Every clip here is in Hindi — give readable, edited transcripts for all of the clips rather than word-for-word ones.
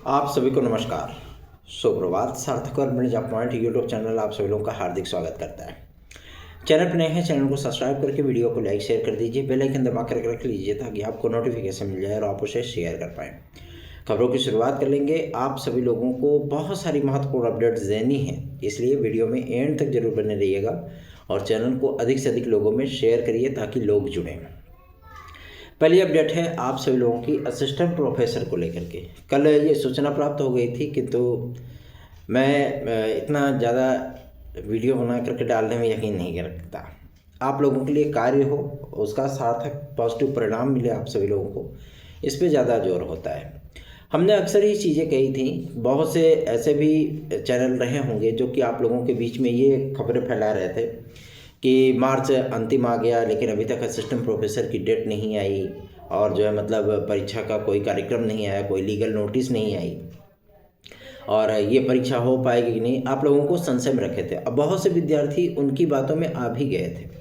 आप सभी को नमस्कार, सुप्रभात। सार्थक और मिर्जा पॉइंट यूट्यूब चैनल आप सभी लोगों का हार्दिक स्वागत करता है। चैनल पर नए हैं, चैनल को सब्सक्राइब करके वीडियो को लाइक शेयर कर दीजिए, बेल आइकन दबा कर रख लीजिए ताकि आपको नोटिफिकेशन मिल जाए और आप उसे शेयर कर पाएँ। खबरों की शुरुआत कर लेंगे। आप सभी लोगों को बहुत सारी महत्वपूर्ण अपडेट्स देनी है, इसलिए वीडियो में एंड तक जरूर बने रहिएगा और चैनल को अधिक से अधिक लोगों में शेयर करिए ताकि लोग जुड़ें। पहली अपडेट है आप सभी लोगों की असिस्टेंट प्रोफेसर को लेकर के। कल ये सूचना प्राप्त हो गई थी, किंतु मैं इतना ज़्यादा वीडियो बना करके डालने में यकीन नहीं रखता। आप लोगों के लिए कार्य हो, उसका सार्थक पॉजिटिव परिणाम मिले आप सभी लोगों को, इस पर ज़्यादा जोर होता है। हमने अक्सर ही चीज़ें कही थी, बहुत से ऐसे भी चैनल रहे होंगे जो कि आप लोगों के बीच में ये खबरें फैला रहे थे कि मार्च अंतिम आ गया लेकिन अभी तक असिस्टेंट प्रोफेसर की डेट नहीं आई और जो है मतलब परीक्षा का कोई कार्यक्रम नहीं आया, कोई लीगल नोटिस नहीं आई और ये परीक्षा हो पाएगी कि नहीं, आप लोगों को संशय में रखे थे। अब बहुत से विद्यार्थी उनकी बातों में आ भी गए थे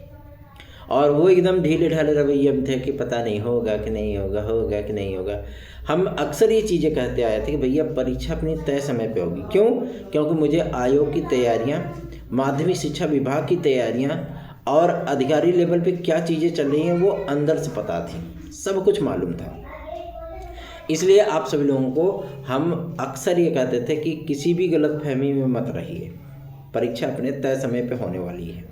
और वो एकदम ढीले ढाले रवैये में थे कि पता नहीं होगा कि नहीं होगा, होगा कि नहीं होगा। हम अक्सर ये चीज़ें कहते आए थे कि भैया परीक्षा अपनी तय समय पे होगी। क्यों? क्योंकि मुझे आयोग की तैयारियां, माध्यमिक शिक्षा विभाग की तैयारियां और अधिकारी लेवल पे क्या चीज़ें चल रही हैं वो अंदर से पता थी, सब कुछ मालूम था। इसलिए आप सभी लोगों को हम अक्सर ये कहते थे कि किसी भी गलतफहमी में मत रहिए, परीक्षा अपने तय समय पे होने वाली है।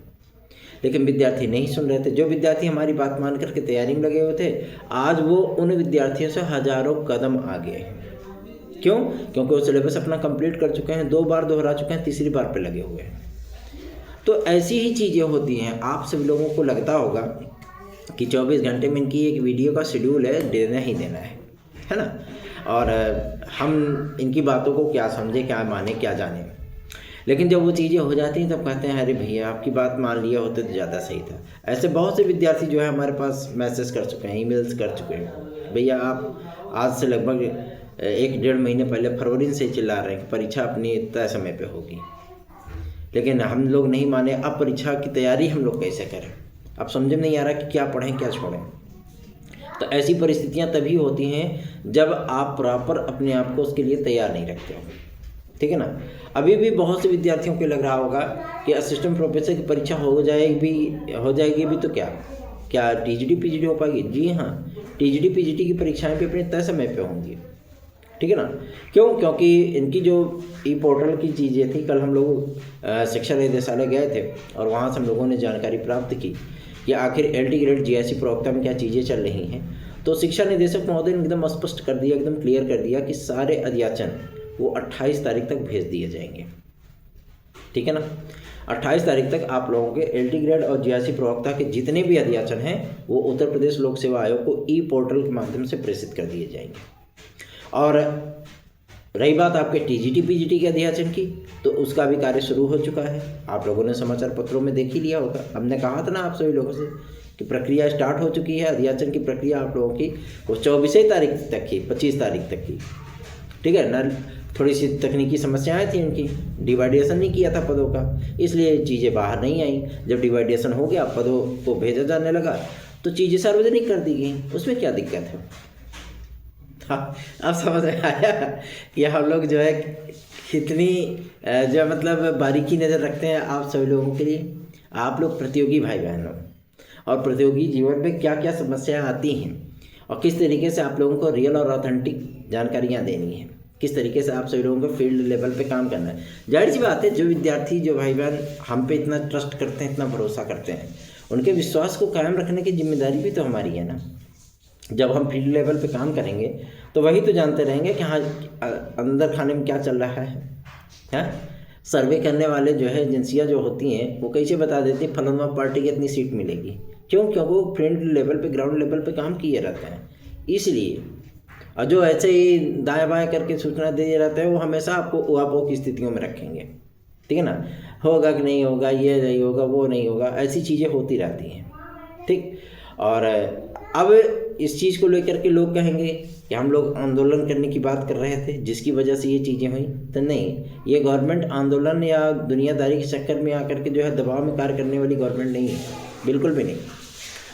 लेकिन विद्यार्थी नहीं सुन रहे थे। जो विद्यार्थी हमारी बात मान करके तैयारी में लगे हुए थे, आज वो उन विद्यार्थियों से हजारों कदम आगे हैं। क्यों? क्योंकि वो सिलेबस अपना कंप्लीट कर चुके हैं, 2 बार दोहरा चुके हैं, तीसरी बार पे लगे हुए हैं। तो ऐसी ही चीज़ें होती हैं। आप सभी लोगों को लगता होगा कि 24 घंटे में इनकी एक वीडियो का शेड्यूल है, देना ही देना है ना। और हम इनकी बातों को क्या समझे, क्या माने, क्या जाने। लेकिन जब वो चीज़ें हो जाती हैं तब कहते हैं अरे भैया आपकी बात मान लिया होते तो ज़्यादा सही था। ऐसे बहुत से विद्यार्थी जो है हमारे पास मैसेज कर चुके हैं, ईमेल्स कर चुके हैं, भैया आप आज से लगभग 1-1.5 महीने पहले फरवरी से चिल्ला रहे हैं कि परीक्षा अपनी तय समय पे होगी, लेकिन हम लोग नहीं माने। अब परीक्षा की तैयारी हम लोग कैसे करें? अब समझ में नहीं आ रहा कि क्या पढ़ें क्या छोड़ें। तो ऐसी परिस्थितियाँ तभी होती हैं जब आप प्रॉपर अपने आप को उसके लिए तैयार नहीं रखते हो, ठीक है ना। अभी भी बहुत से विद्यार्थियों को लग रहा होगा कि असिस्टेंट प्रोफेसर की परीक्षा हो जाएगी भी तो क्या टीजीटी पीजीटी हो पाएगी? जी हाँ, टीजीटी पीजीटी की परीक्षाएं भी अपने तय समय पे होंगी, ठीक है ना। क्यों? क्योंकि इनकी जो ई पोर्टल की चीज़ें थी, कल हम लोग शिक्षा निदेशालय गए थे और वहाँ से हम लोगों ने जानकारी प्राप्त की कि आखिर LT ग्रेड GIC प्रवक्ता में क्या चीज़ें चल रही हैं। तो शिक्षा निदेशक महोदय ने एकदम स्पष्ट कर दिया, एकदम क्लियर कर दिया कि सारे अध्याचन वो 28 तारीख तक भेज दिए जाएंगे, ठीक है ना। 28 तारीख तक आप लोगों के LT ग्रेड और GIC प्रवक्ता के जितने भी अध्याचन हैं वो उत्तर प्रदेश लोक सेवा आयोग को ई पोर्टल के माध्यम से प्रेषित कर दिए जाएंगे। और रही बात आपके TGT PGT के अध्याचन की, तो उसका भी कार्य शुरू हो चुका है। आप लोगों ने समाचार पत्रों में देख ही लिया होगा। हमने कहा था ना आप सभी लोगों से कि प्रक्रिया स्टार्ट हो चुकी है। अध्याचन की प्रक्रिया आप लोगों की वो 24 तारीख तक की, 25 तारीख तक की, ठीक है ना। थोड़ी सी तकनीकी समस्याएं थी उनकी, डिवाइडेशन नहीं किया था पदों का, इसलिए चीज़ें बाहर नहीं आई। जब डिवाइडेशन हो गया, पदों को भेजा जाने लगा तो चीज़ें सार्वजनिक कर दी गई। उसमें क्या दिक्कत है? हाँ, अब समझ में आया कि हम लोग जो है कितनी जो मतलब बारीकी नज़र रखते हैं आप सभी लोगों के लिए। आप लोग प्रतियोगी भाई बहन हो और प्रतियोगी जीवन में क्या क्या समस्याएं आती हैं और किस तरीके से आप लोगों को रियल और ऑथेंटिक जानकारियाँ देनी है, किस तरीके से आप सभी लोगों को फील्ड लेवल पे काम करना है। जाहिर सी बात है, जो विद्यार्थी, जो भाई बहन हम पे इतना ट्रस्ट करते हैं, इतना भरोसा करते हैं, उनके विश्वास को कायम रखने की जिम्मेदारी भी तो हमारी है ना। जब हम फील्ड लेवल पे काम करेंगे तो वही तो जानते रहेंगे कि हाँ अंदर खाने में क्या चल रहा है। सर्वे करने वाले जो है एजेंसियाँ जो होती हैं वो कैसे बता देती हैं फलाना पार्टी की इतनी सीट मिलेगी। क्यों? क्योंकि वो फील्ड लेवल पे, ग्राउंड लेवल पे काम किए रहते हैं। इसलिए और जो ऐसे ही दाएं बाएं करके सूचना दे रहते हैं वो हमेशा आपको आप की स्थितियों में रखेंगे, ठीक है ना। होगा कि नहीं होगा, ये नहीं होगा, वो नहीं होगा, ऐसी चीज़ें होती रहती हैं, ठीक। और अब इस चीज़ को लेकर के लोग कहेंगे कि हम लोग आंदोलन करने की बात कर रहे थे जिसकी वजह से ये चीज़ें हुई। तो नहीं, ये गवर्नमेंट आंदोलन या दुनियादारी के चक्कर में आकर के जो है दबाव में कार्य करने वाली गवर्नमेंट नहीं है, बिल्कुल भी नहीं।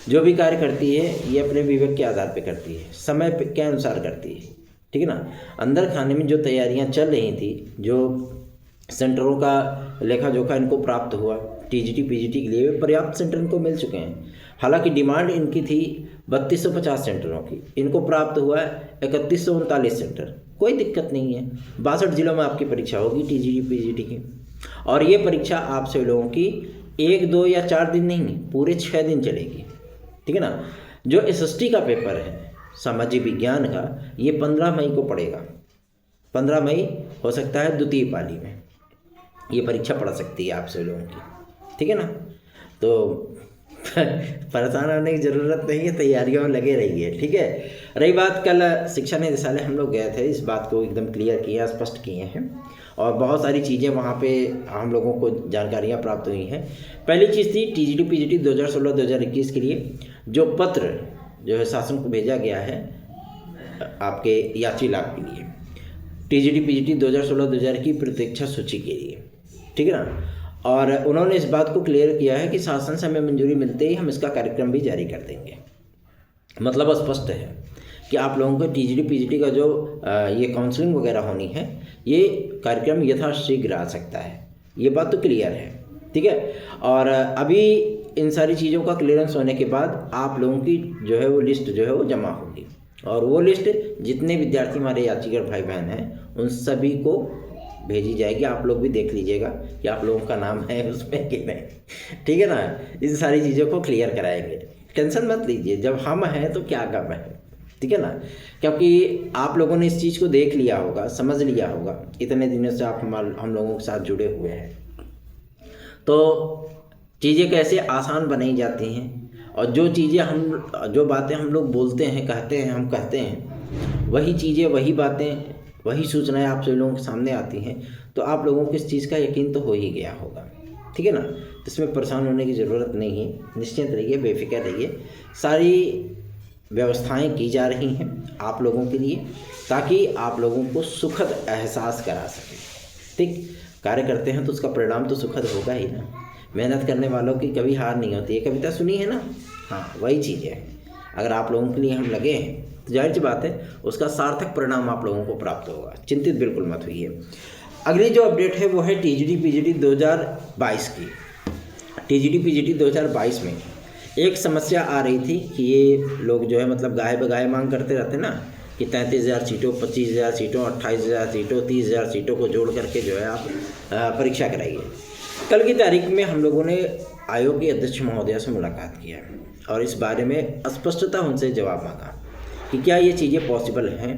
जो भी कार्य करती है ये अपने विवेक के आधार पर करती है, समय के अनुसार करती है, ठीक है ना। अंदर खाने में जो तैयारियां चल रही थी, जो सेंटरों का लेखा जोखा इनको प्राप्त हुआ, टीजीटी पीजीटी के लिए पर्याप्त सेंटर इनको मिल चुके हैं। हालांकि डिमांड इनकी थी 3250 सेंटरों की, इनको प्राप्त हुआ है 3139 सेंटर। कोई दिक्कत नहीं है, 62 जिलों में आपकी परीक्षा होगी टीजीटी पीजीटी की। और ये परीक्षा आप सभी लोगों की 1, 2 या 4 दिन नहीं, पूरे 6 दिन चलेगी, ठीक है ना। जो एसएसटी का पेपर है सामाजिक विज्ञान का, ये 15 मई को पड़ेगा। 15 मई हो सकता है द्वितीय पाली में ये परीक्षा पढ़ सकती है आप सभी लोगों की, ठीक है ना। तो परेशान होने की ज़रूरत नहीं है, तैयारियों में लगे रहिए, ठीक है। रही बात, कल शिक्षा निदेशालय हम लोग गए थे, इस बात को एकदम क्लियर किया, स्पष्ट किए हैं और बहुत सारी चीज़ें वहाँ पे हम लोगों को जानकारियाँ प्राप्त हुई हैं। पहली चीज़ थी टीजीटी पीजीटी 2016-2021 के लिए जो पत्र जो है शासन को भेजा गया है आपके यात्री लाभ के लिए, टीजीटी पीजीटी 2016-2021 की प्रतीक्षा सूची के लिए, ठीक है ना। और उन्होंने इस बात को क्लियर किया है कि शासन से हमें मंजूरी मिलते ही हम इसका कार्यक्रम भी जारी कर देंगे। मतलब स्पष्ट है कि आप लोगों को टीजीटी पीजीटी का जो ये काउंसलिंग वगैरह होनी है, ये कार्यक्रम यथाशीघ्र आ सकता है, ये बात तो क्लियर है, ठीक है। और अभी इन सारी चीज़ों का क्लियरेंस होने के बाद आप लोगों की जो है वो लिस्ट जो है वो जमा होगी और वो लिस्ट जितने विद्यार्थी हमारे यात्रीगढ़ भाई बहन हैं उन सभी को भेजी जाएगी। आप लोग भी देख लीजिएगा कि आप लोगों का नाम है उसमें कि नहीं, ठीक है ना। इन सारी चीज़ों को क्लियर कराएंगे, टेंशन मत लीजिए, जब हम हैं तो क्या गम है, ठीक है ना। क्योंकि आप लोगों ने इस चीज़ को देख लिया होगा, समझ लिया होगा, इतने दिनों से आप हम लोगों के साथ जुड़े हुए हैं, तो चीज़ें कैसे आसान बनाई जाती हैं और जो बातें हम लोग बोलते हैं, कहते हैं, वही चीज़ें, वही बातें, वही सूचनाएं आप सभी लोगों के सामने आती हैं, तो आप लोगों को इस चीज़ का यकीन तो हो ही गया होगा, ठीक है ना। तो इसमें परेशान होने की ज़रूरत नहीं है, निश्चिंत रहिए, बेफिक्र रहिए। सारी व्यवस्थाएं की जा रही हैं आप लोगों के लिए ताकि आप लोगों को सुखद एहसास करा सकें, ठीक। कार्य करते हैं तो उसका परिणाम तो सुखद होगा ही ना। मेहनत करने वालों की कभी हार नहीं होती, ये कविता सुनी है ना। हाँ, वही चीज़ है। अगर आप लोगों के लिए हम लगे हैं तो जाहिर सी बात है उसका सार्थक परिणाम आप लोगों को प्राप्त होगा, चिंतित बिल्कुल मत होइए। अगली जो अपडेट है वो है टीजीटी पीजीटी 2022 की। टीजीटी पीजीटी 2022 में एक समस्या आ रही थी कि ये लोग जो है मतलब गाहे बगाहे मांग करते रहते ना कि 33,000 सीटों, 25,000 सीटों, 28,000 सीटों, 30,000 सीटों को जोड़ करके जो है आप परीक्षा कराइए। कल की तारीख में हम लोगों ने आयोग के अध्यक्ष महोदय से मुलाकात किया और इस बारे में स्पष्टता उनसे जवाब मांगा कि क्या ये चीज़ें पॉसिबल हैं।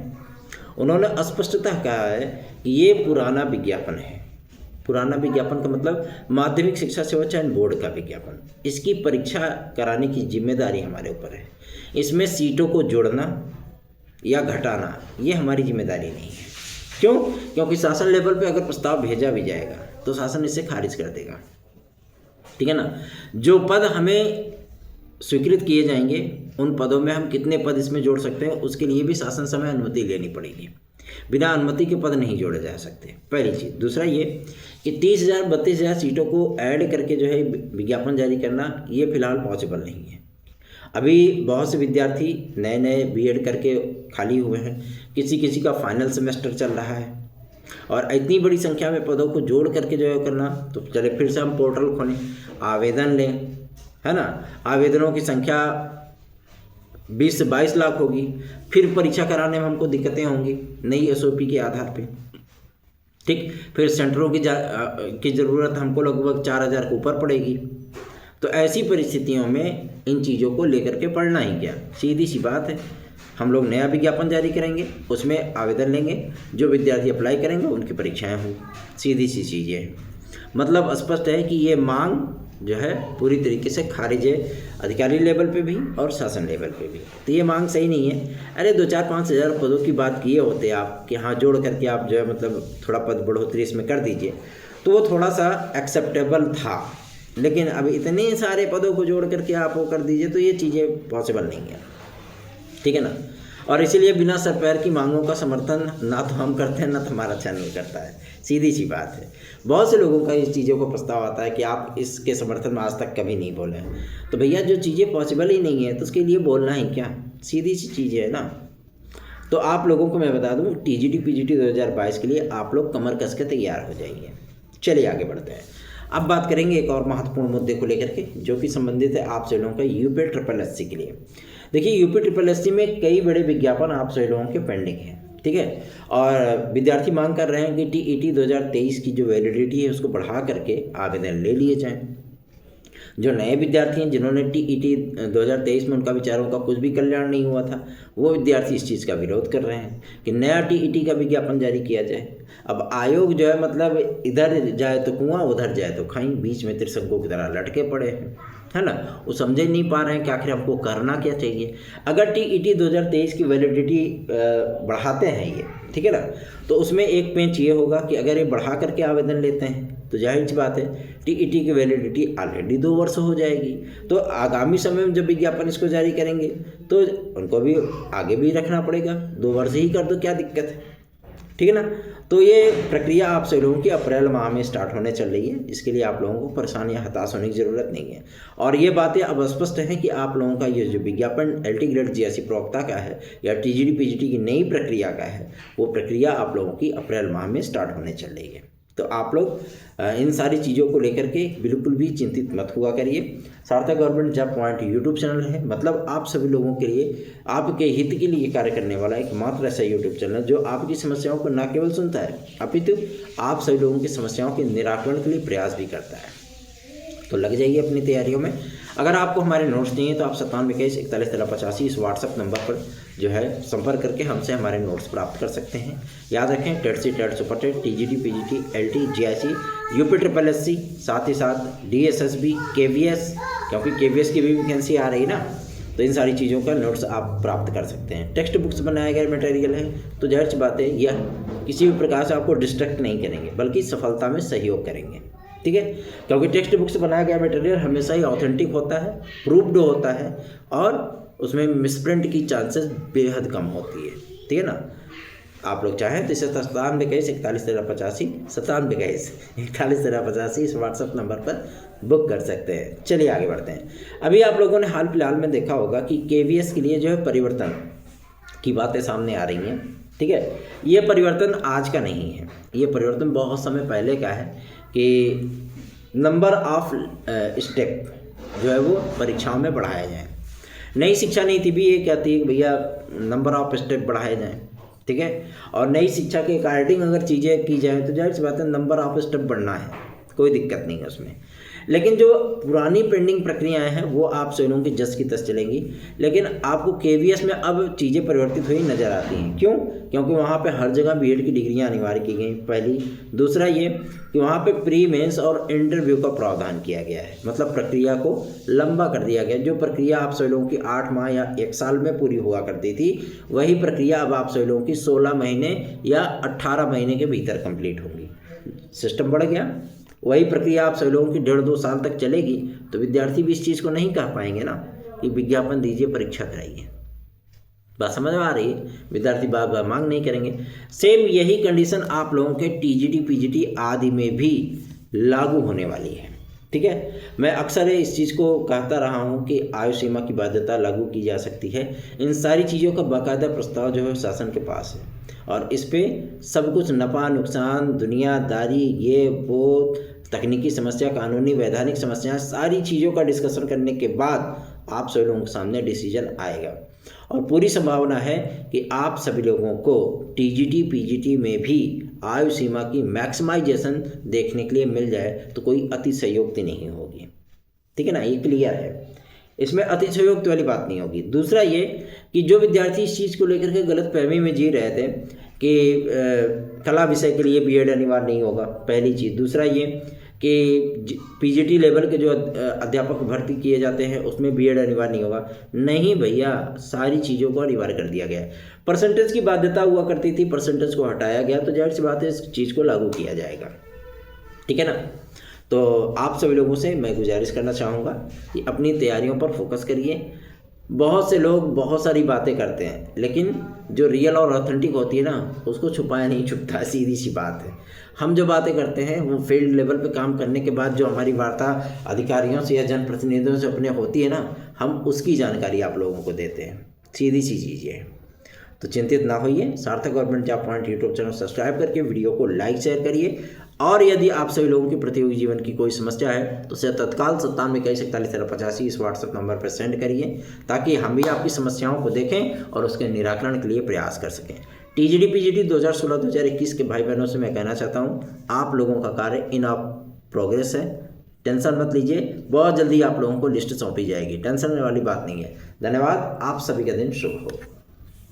उन्होंने स्पष्टतः कहा है कि ये पुराना विज्ञापन है। पुराना विज्ञापन का मतलब माध्यमिक शिक्षा सेवा चयन बोर्ड का विज्ञापन, इसकी परीक्षा कराने की जिम्मेदारी हमारे ऊपर है। इसमें सीटों को जोड़ना या घटाना ये हमारी जिम्मेदारी नहीं है। क्यों? क्योंकि शासन लेवल पे अगर प्रस्ताव भेजा भी जाएगा तो शासन इसे खारिज कर देगा, ठीक है ना। जो पद हमें स्वीकृत किए जाएंगे उन पदों में हम कितने पद इसमें जोड़ सकते हैं उसके लिए भी शासन समय अनुमति लेनी पड़ेगी। बिना अनुमति के पद नहीं जोड़े जा सकते, पहली चीज़। दूसरा ये कि 30,000 32,000 सीटों को ऐड करके जो है विज्ञापन जारी करना ये फिलहाल पॉसिबल नहीं है। अभी बहुत से विद्यार्थी नए नए बीएड करके खाली हुए हैं, किसी का फाइनल सेमेस्टर चल रहा है और इतनी बड़ी संख्या में पदों को जोड़ करके जो है करना, तो चले फिर से हम पोर्टल खोलें, आवेदन लें, है ना। आवेदनों की संख्या 20 से 22 लाख होगी, फिर परीक्षा कराने में हमको दिक्कतें होंगी नई एसओपी के आधार पे, ठीक। फिर सेंटरों की ज़रूरत हमको लगभग 4,000 के ऊपर पड़ेगी। तो ऐसी परिस्थितियों में इन चीज़ों को लेकर के पढ़ना ही क्या, सीधी सी बात है। हम लोग नया विज्ञापन जारी करेंगे, उसमें आवेदन लेंगे, जो विद्यार्थी अप्लाई करेंगे उनकी परीक्षाएं होंगी, सीधी सी चीज़ें हैं। मतलब स्पष्ट है कि ये मांग जो है पूरी तरीके से खारिज है, अधिकारी लेवल पे भी और शासन लेवल पे भी। तो ये मांग सही नहीं है। अरे 2-4-5 हज़ार पदों की बात किए होते आप कि हाँ जोड़ करके आप जो है मतलब थोड़ा पद बढ़ोतरी इसमें कर दीजिए, तो वो थोड़ा सा एक्सेप्टेबल था। लेकिन अब इतने सारे पदों को जोड़ करके आप वो कर दीजिए तो ये चीज़ें पॉसिबल नहीं है, ठीक है ना। और इसीलिए बिना सर पैर की मांगों का समर्थन ना तो हम करते हैं ना तो हमारा चैनल करता है, सीधी सी बात है। बहुत से लोगों का इस चीज़ों को प्रस्ताव आता है कि आप इसके समर्थन में आज तक कभी नहीं बोले, तो भैया जो चीज़ें पॉसिबल ही नहीं है तो उसके लिए बोलना ही क्या, सीधी सी चीज़ है ना। तो आप लोगों को मैं बता दूं टीजीटी पीजीटी 2022 के लिए आप लोग कमर कस के तैयार हो जाइए। चलिए आगे बढ़ते हैं। अब बात करेंगे एक और महत्वपूर्ण मुद्दे को लेकर के जो कि संबंधित है आप सभी लोगों का यूपी ट्रिपल एससी के लिए। देखिए यूपी ट्रिपल एससी में कई बड़े विज्ञापन आप सभी लोगों के पेंडिंग हैं, ठीक है। और विद्यार्थी मांग कर रहे हैं कि टीईटी 2023 की जो वैलिडिटी है उसको बढ़ा करके आवेदन ले लिए जाएं। जो नए विद्यार्थी हैं जिन्होंने टीईटी 2023 में उनका विचारों का कुछ भी कल्याण नहीं हुआ था, वो विद्यार्थी इस चीज़ का विरोध कर रहे हैं कि नया टीईटी का विज्ञापन जारी किया जाए। अब आयोग जो है मतलब इधर जाए तो कुआं उधर जाए तो खाई, बीच में त्रिशंकु की तरह लटके पड़े हैं, है ना। वो समझ नहीं पा रहे हैं कि आखिर हमको करना क्या चाहिए। अगर टीईटी 2023 की वैलिडिटी बढ़ाते हैं ये, ठीक है ना, तो उसमें एक पेंच ये होगा कि अगर ये बढ़ा करके आवेदन लेते हैं तो जाहिर सी बात है टीईटी की वैलिडिटी ऑलरेडी 2 वर्ष हो जाएगी। तो आगामी समय में जब विज्ञापन इसको जारी करेंगे तो उनको भी आगे भी रखना पड़ेगा, 2 वर्ष ही कर दो, क्या दिक्कत है, ठीक है ना। तो ये प्रक्रिया आप सभी लोगों की अप्रैल माह में स्टार्ट होने चल रही है। इसके लिए आप लोगों को परेशान या हताश होने की ज़रूरत नहीं है। और ये बातें अब स्पष्ट हैं कि आप लोगों का ये जो विज्ञापन एलटी ग्रेड जीएससी प्रवक्ता का है या टीजीटी पीजीटी की नई प्रक्रिया का है, वो प्रक्रिया आप लोगों की अप्रैल माह में स्टार्ट होने चल रही है। तो आप लोग इन सारी चीज़ों को लेकर के बिल्कुल भी चिंतित मत हुआ करिए। सार्थक government job point YouTube channel है, मतलब आप सभी लोगों के लिए, आपके हित के लिए कार्य करने वाला एकमात्र ऐसा यूट्यूब चैनल जो आपकी समस्याओं को न केवल सुनता है अपितु आप सभी लोगों की समस्याओं के निराकरण के लिए प्रयास भी करता है। तो लग जाइए अपनी तैयारियों में। अगर आपको हमारे नोट्स चाहिए तो आप 9721411385 इस व्हाट्सएप नंबर पर जो है संपर्क करके हमसे हमारे नोट्स प्राप्त कर सकते हैं। याद रखें TET CTET super TET TGT PGT LT GIC UP triple SC, साथ ही साथ डीएसएसबी केवीएस, क्योंकि केवीएस की भी वैकेंसी आ रही ना, तो इन सारी चीज़ों का नोट्स आप प्राप्त कर सकते हैं। टेक्स्ट बुक्स बनाए गए मटेरियल है तो जाहिर सी बात है यह किसी भी प्रकार से आपको डिस्ट्रैक्ट नहीं करेंगे बल्कि सफलता में सहयोग करेंगे, ठीक है। क्योंकि टेक्स्ट बुक से बनाया गया मटेरियल हमेशा ही ऑथेंटिक होता है, प्रूव्ड होता है और उसमें मिसप्रिंट की चांसेस बेहद कम होती है, ठीक है ना। आप लोग चाहें तो इसे 9721411385 9721411385 इस व्हाट्सएप नंबर पर बुक कर सकते हैं। चलिए आगे बढ़ते हैं। अभी आप लोगों ने हाल फिलहाल में देखा होगा कि केवीएस के लिए जो है परिवर्तन की बातें सामने आ रही हैं, ठीक है। ये परिवर्तन आज का नहीं है, ये परिवर्तन बहुत समय पहले का है कि नंबर ऑफ स्टेप जो है वो परीक्षाओं में बढ़ाया जाए। नई शिक्षा नीति भी ये कहती है कि भैया नंबर ऑफ स्टेप बढ़ाए जाएं, ठीक है। और नई शिक्षा के अकॉर्डिंग अगर चीज़ें की जाएँ तो जाहिर सी बात है नंबर ऑफ स्टेप बढ़ना है, कोई दिक्कत नहीं है उसमें। लेकिन जो पुरानी पेंडिंग प्रक्रियाएं हैं वो आप स्वयं की जस की तस चलेंगी, लेकिन आपको केवीएस में अब चीज़ें परिवर्तित हुई नज़र आती हैं। क्यों? क्योंकि वहाँ पे हर जगह बीएड की डिग्रियां अनिवार्य की गई, पहली। दूसरा ये कि वहाँ पे प्री मेंस और इंटरव्यू का प्रावधान किया गया है, मतलब प्रक्रिया को लंबा कर दिया गया। जो प्रक्रिया आप सभी लोगों की 8 माह या 1 साल में पूरी हुआ करती थी, वही प्रक्रिया अब आप सभी लोगों की 16 महीने या 18 महीने के भीतर कंप्लीट होगी। सिस्टम बढ़ गया। वही प्रक्रिया आप सभी लोगों की 1.5-2 साल तक चलेगी तो विद्यार्थी भी इस चीज़ को नहीं कह पाएंगे ना कि विज्ञापन दीजिए, परीक्षा कराइए। बात समझ में आ रही है? विद्यार्थी बार बार मांग नहीं करेंगे। सेम यही कंडीशन आप लोगों के टीजीटी पीजीटी आदि में भी लागू होने वाली है, ठीक है। मैं अक्सर इस चीज़ को कहता रहा हूँ कि आयु सीमा की बाध्यता लागू की जा सकती है। इन सारी चीज़ों का बाकायदा प्रस्ताव जो है शासन के पास है और इस पे सब कुछ नफ़ा नुकसान, दुनियादारी, ये वो, तकनीकी समस्या, कानूनी वैधानिक समस्या, सारी चीज़ों का डिस्कशन करने के बाद आप सभी लोगों के सामने डिसीजन आएगा। और पूरी संभावना है कि आप सभी लोगों को टीजीटी पीजीटी में भी आयु सीमा की मैक्सिमाइजेशन देखने के लिए मिल जाए तो कोई अतिशयोक्ति नहीं होगी, ठीक है ना। ये क्लियर है, इसमें अतिशयोक्ति वाली बात नहीं होगी। दूसरा ये कि जो विद्यार्थी इस चीज़ को लेकर के गलत फहमी में जी रहे थे कि कला विषय के लिए बीएड अनिवार्य नहीं होगा, पहली चीज़। दूसरा ये कि पीजीटी लेवल के जो अध्यापक भर्ती किए जाते हैं उसमें बीएड अनिवार्य नहीं होगा। नहीं भैया, सारी चीज़ों को अनिवार्य कर दिया गया है। परसेंटेज की बाध्यता हुआ करती थी, परसेंटेज को हटाया गया, तो जाहिर सी बात है इस चीज़ को लागू किया जाएगा, ठीक है ना। तो आप सभी लोगों से मैं गुजारिश करना चाहूँगा कि अपनी तैयारियों पर फोकस करिए। बहुत से लोग बहुत सारी बातें करते हैं, लेकिन जो रियल और ऑथेंटिक होती है ना उसको छुपाया नहीं छुपता, सीधी सी बात है। हम जो बातें करते हैं वो फील्ड लेवल पे काम करने के बाद जो हमारी वार्ता अधिकारियों से या जनप्रतिनिधियों से अपने होती है ना, हम उसकी जानकारी आप लोगों को देते हैं, सीधी सी चीज़ है। तो चिंतित ना होइए, सार्थक government job point YouTube channel subscribe करके वीडियो को लाइक शेयर करिए। और यदि आप सभी लोगों की प्रतियोगी जीवन की कोई समस्या है तो उसे तत्काल 9721411385 इस व्हाट्सएप नंबर पर सेंड करिए, ताकि हम भी आपकी समस्याओं को देखें और उसके निराकरण के लिए प्रयास कर सकें। टीजीडी पीजीडी 2016-2021 के भाई बहनों से मैं कहना चाहता हूँ, आप लोगों का कार्य इन ऑफ प्रोग्रेस है, टेंशन मत लीजिए, बहुत जल्दी आप लोगों को लिस्ट सौंपी जाएगी, टेंशन वाली बात नहीं है। धन्यवाद, आप सभी का दिन शुभ हो।